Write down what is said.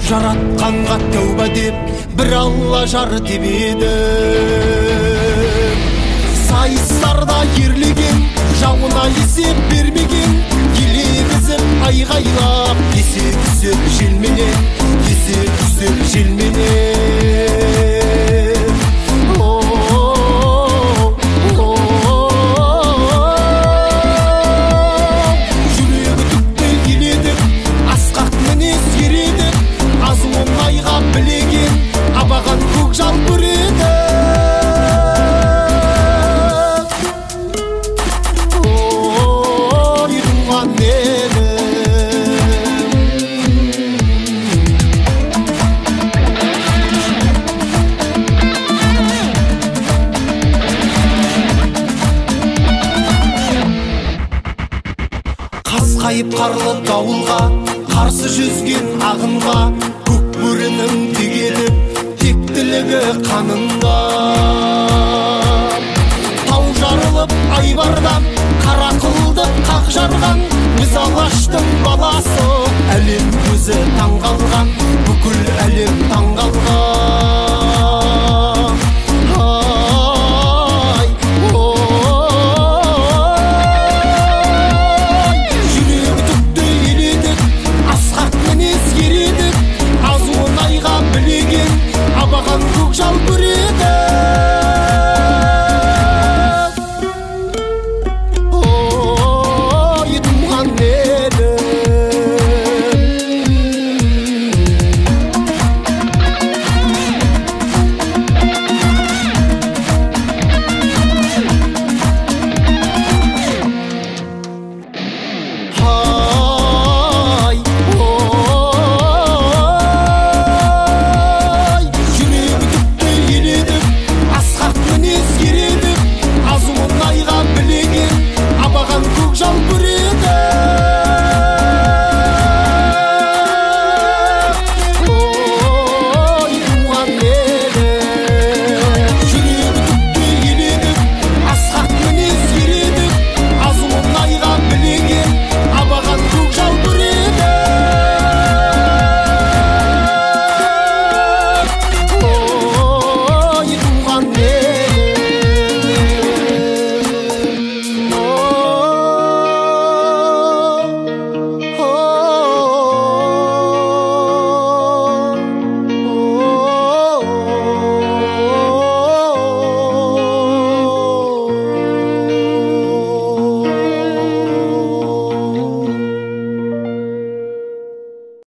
жаратқанға тәуба деп бір алла жар тебеді. Сайыстарда ерлеген жауына есеп бермеген, елегізіп айғайлап есе түсіп желменен, есе түсіп желменен. Жүрегі түкті еледік, асқақ мінез ередік, аз оңайға білеген абаған көкжал көреді. Қасқайып қарлы дауылға қарсы жүзген ағынға, көк бөрінің тегеліп тектілігі қанында. Тау жарылып айбардан қара қылды қақ жарған, біз алаштың баласы, әлем көзі таңғалған, бүкіл әлем таңғалған.